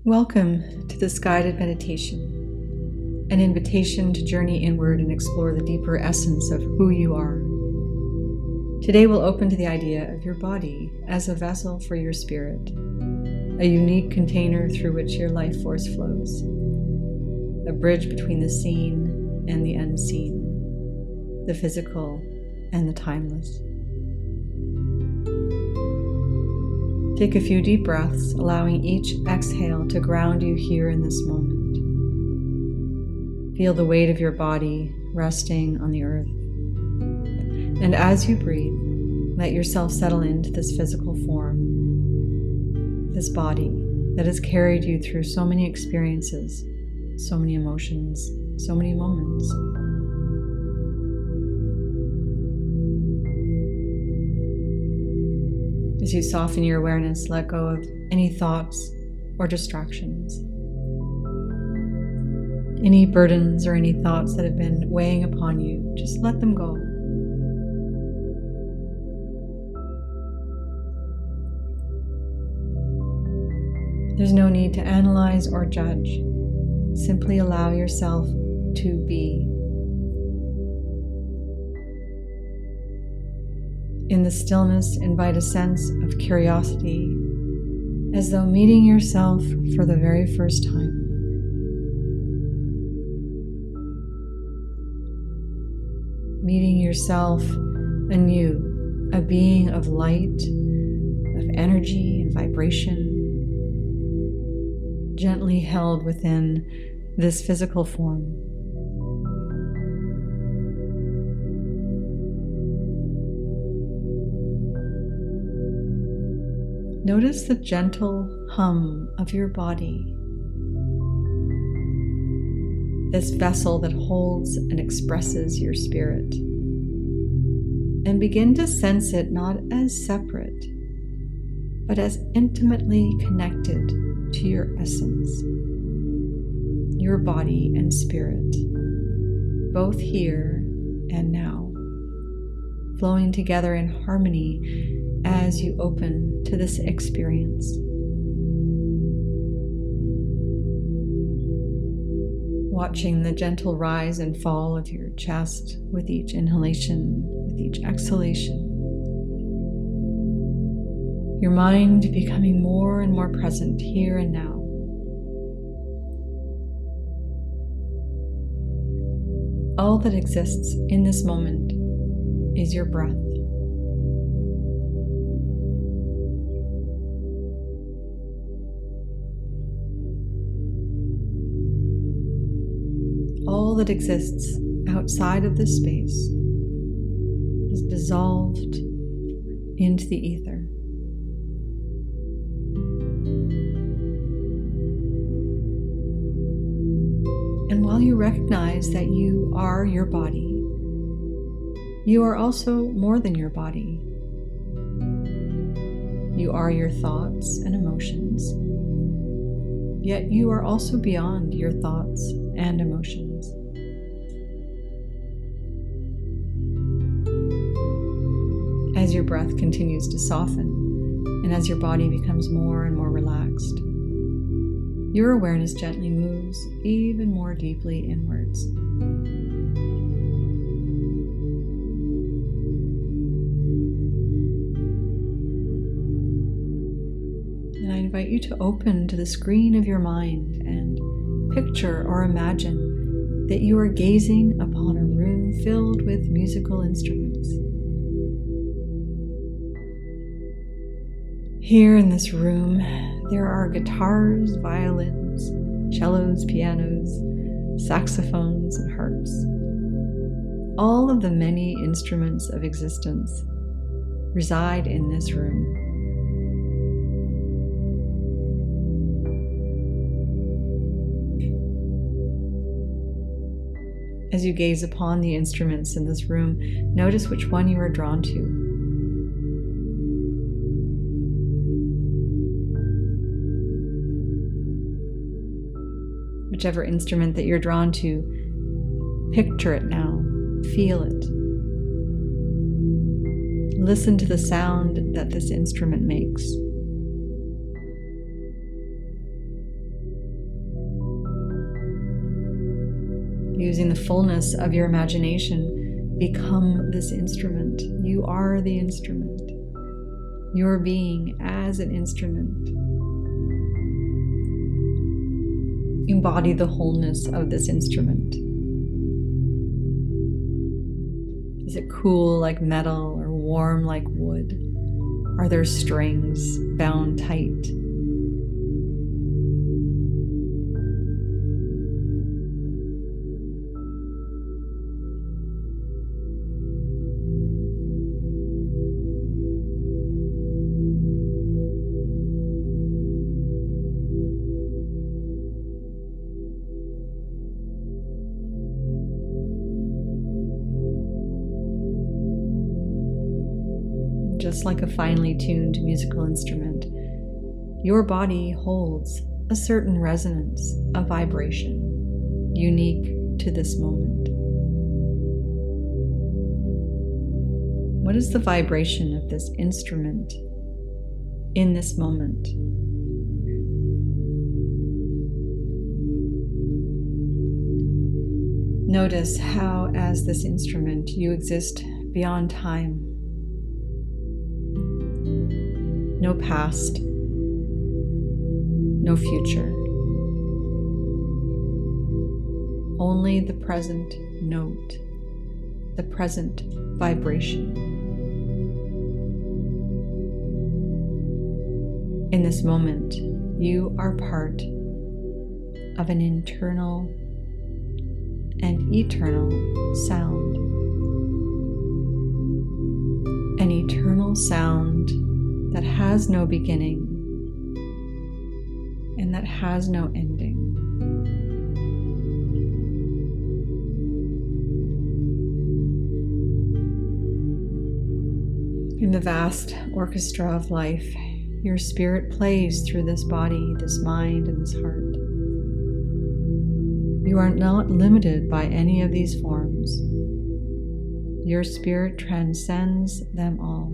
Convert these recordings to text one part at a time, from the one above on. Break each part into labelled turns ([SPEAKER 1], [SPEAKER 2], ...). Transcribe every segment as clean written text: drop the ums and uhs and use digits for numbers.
[SPEAKER 1] Welcome to this guided meditation, an invitation to journey inward and explore the deeper essence of who you are. Today we'll open to the idea of your body as a vessel for your spirit, a unique container through which your life force flows, a bridge between the seen and the unseen, the physical and the timeless. Take a few deep breaths, allowing each exhale to ground you here in this moment. Feel the weight of your body resting on the earth. And as you breathe, let yourself settle into this physical form, this body that has carried you through so many experiences, so many emotions, so many moments. As you soften your awareness, let go of any thoughts or distractions, any burdens or any thoughts that have been weighing upon you. Just let them go. There's no need to analyze or judge. Simply allow yourself to be. In the stillness, invite a sense of curiosity, as though meeting yourself for the very first time. Meeting yourself anew, a being of light, of energy and vibration, gently held within this physical form. Notice the gentle hum of your body, this vessel that holds and expresses your spirit, and begin to sense it not as separate, but as intimately connected to your essence, your body and spirit, both here and now, flowing together in harmony as you open to this experience. Watching the gentle rise and fall of your chest with each inhalation, with each exhalation. Your mind becoming more and more present here and now. All that exists in this moment is your breath. All that exists outside of this space is dissolved into the ether. And while you recognize that you are your body, you are also more than your body. You are your thoughts and emotions, yet you are also beyond your thoughts and emotions. As your breath continues to soften, and as your body becomes more and more relaxed, your awareness gently moves even more deeply inwards. And I invite you to open to the screen of your mind and picture or imagine that you are gazing upon a room filled with musical instruments. Here in this room, there are guitars, violins, cellos, pianos, saxophones, and harps. All of the many instruments of existence reside in this room. As you gaze upon the instruments in this room, notice which one you are drawn to. Whichever instrument that you're drawn to, picture it now, feel it. Listen to the sound that this instrument makes. using the fullness of your imagination, become this instrument. You are the instrument. Your being as an instrument. Embody the wholeness of this instrument. Is it cool like metal or warm like wood? Are there strings bound tight? Just like a finely tuned musical instrument, your body holds a certain resonance, a vibration, unique to this moment. What is the vibration of this instrument in this moment? Notice how, as this instrument, you exist beyond time. No past, no future. Only the present note, the present vibration. In this moment, you are part of an internal and eternal sound. An eternal sound that has no beginning and that has no ending. In the vast orchestra of life, your spirit plays through this body, this mind, and this heart. You are not limited by any of these forms. Your spirit transcends them all.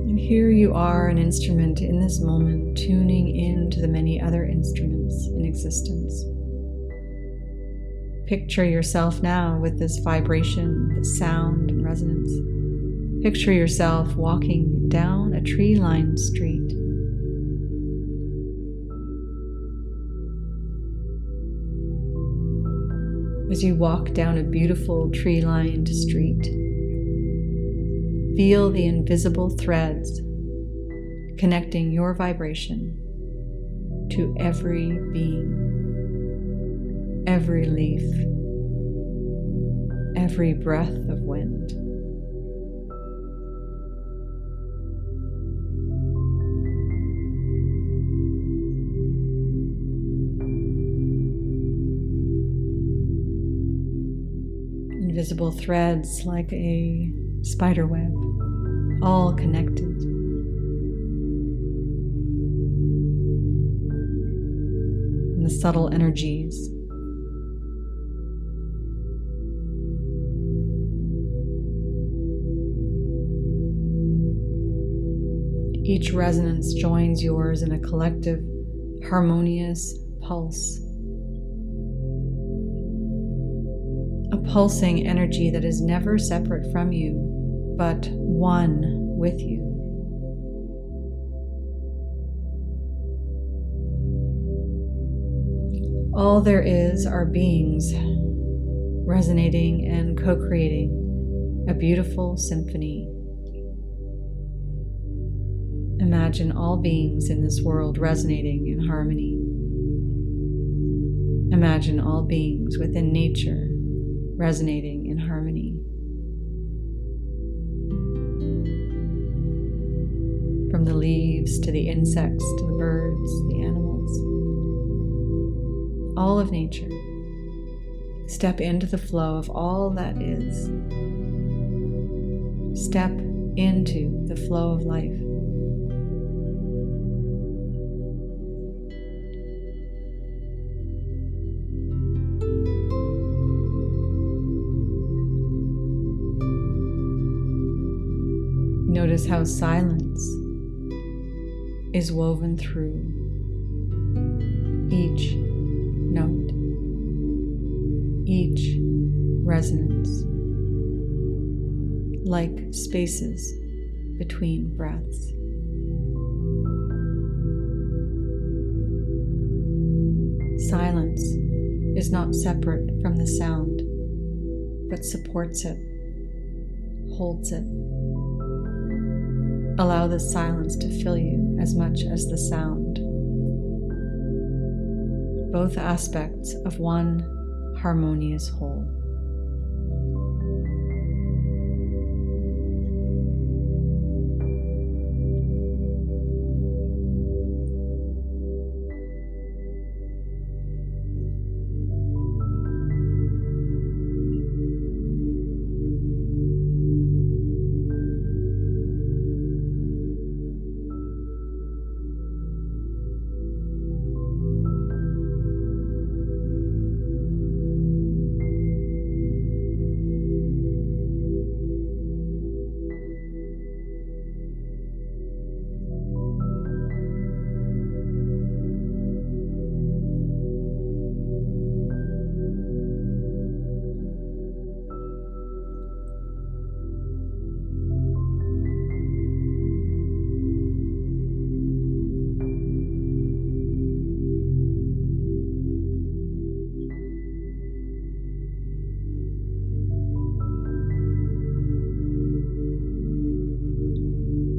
[SPEAKER 1] And here you are, an instrument in this moment, tuning into the many other instruments in existence. Picture yourself now with this vibration, this sound and resonance. Picture yourself walking down a tree-lined street. As you walk down a beautiful tree-lined street, feel the invisible threads connecting your vibration to every being, every leaf, every breath of wind. Invisible threads like a spider web, all connected. And the subtle energies each resonance joins yours in a collective, harmonious pulse. A pulsing energy that is never separate from you, but one with you. All there is are beings resonating and co-creating a beautiful symphony. Imagine all beings in this world resonating in harmony. Imagine all beings within nature resonating in harmony. From the leaves to the insects to the birds, the animals, all of nature. Step into the flow of all that is. Step into the flow of life. Notice how silence is woven through each note, each resonance, like spaces between breaths. Silence is not separate from the sound, but supports it, holds it. Allow the silence to fill you as much as the sound. Both aspects of one harmonious whole.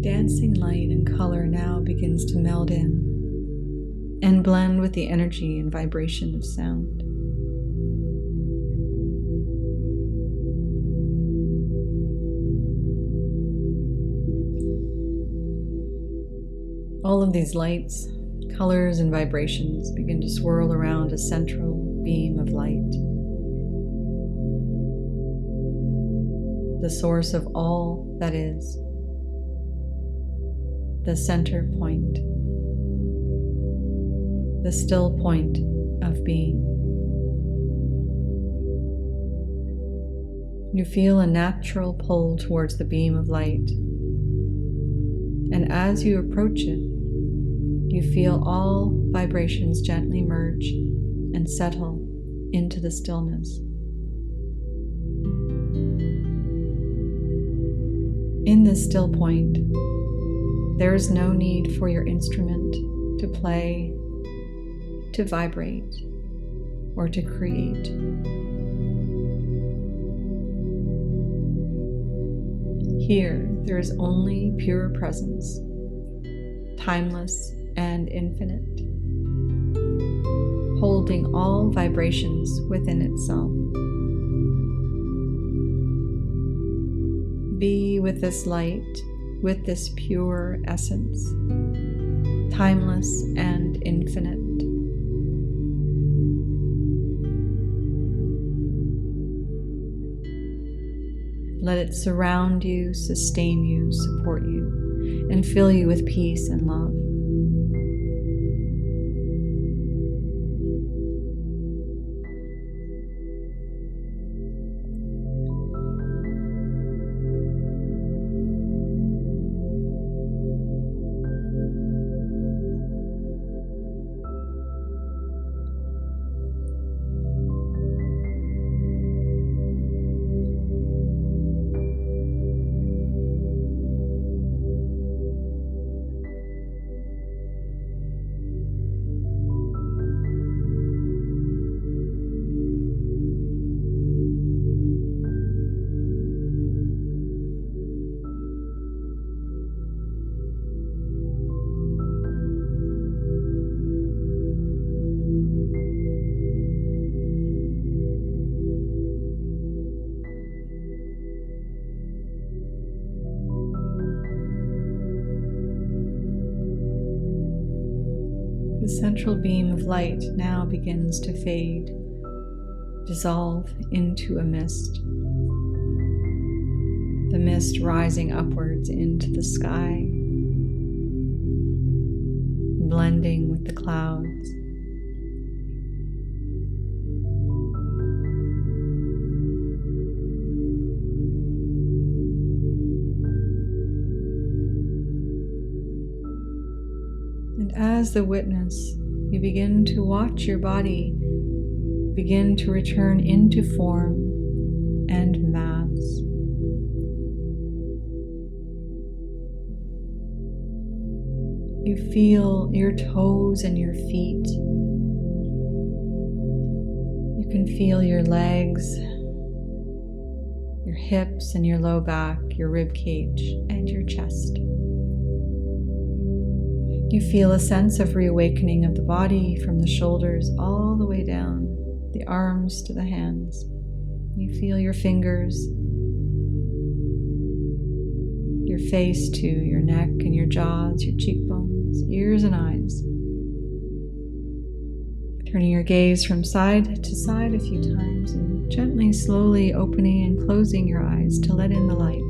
[SPEAKER 1] Dancing light and color now begins to meld in and blend with the energy and vibration of sound. All of these lights, colors, and vibrations begin to swirl around a central beam of light, the source of all that is. The center point, the still point of being. You feel a natural pull towards the beam of light, and as you approach it, you feel all vibrations gently merge and settle into the stillness. In this still point, there is no need for your instrument to play, to vibrate, or to create. Here, there is only pure presence, timeless and infinite, holding all vibrations within itself. Be with this light, with this pure essence, timeless and infinite. Let it surround you, sustain you, support you, and fill you with peace and love. The central beam of light now begins to fade, dissolve into a mist. The mist rising upwards into the sky, blending with the clouds. as the witness, you begin to watch your body begin to return into form and mass. You feel your toes and your feet. You can feel your legs, your hips and your low back, your rib cage and your chest. You feel a sense of reawakening of the body from the shoulders all the way down, the arms to the hands. You feel your fingers, your face to your neck and your jaws, your cheekbones, ears and eyes. Turning your gaze from side to side a few times and gently, slowly opening and closing your eyes to let in the light.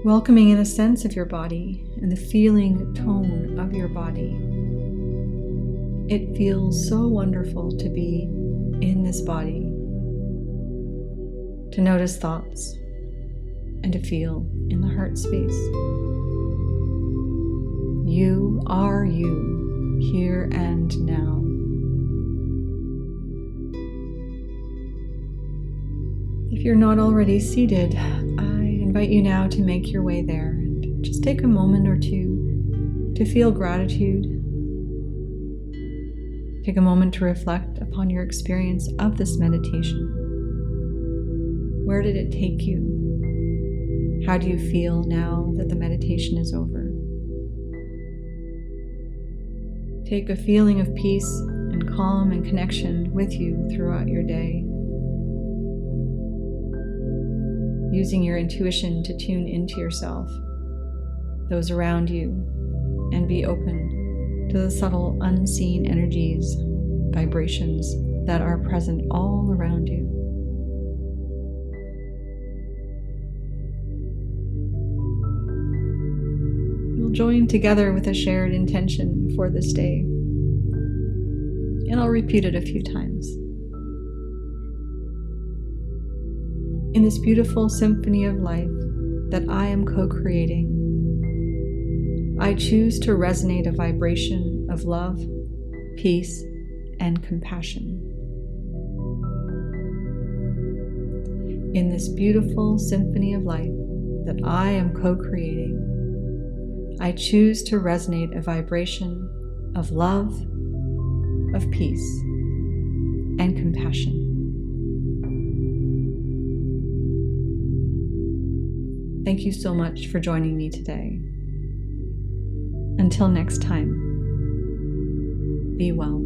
[SPEAKER 1] Welcoming in the sense of your body and the feeling tone of your body. It feels so wonderful to be in this body, to notice thoughts, and to feel in the heart space. You are you, here and now. If you're not already seated, I invite you now to make your way there and just take a moment or two to feel gratitude. Take a moment to reflect upon your experience of this meditation. Where did it take you? How do you feel now that the meditation is over? Take a feeling of peace and calm and connection with you throughout your day. Using your intuition to tune into yourself, those around you, and be open to the subtle, unseen energies, vibrations that are present all around you. We'll join together with a shared intention for this day, and I'll repeat it a few times. In this beautiful symphony of life that I am co-creating, I choose to resonate a vibration of love, peace, and compassion. In this beautiful symphony of life that I am co-creating, I choose to resonate a vibration of love, of peace, and compassion. Thank you so much for joining me today. Until next time, be well.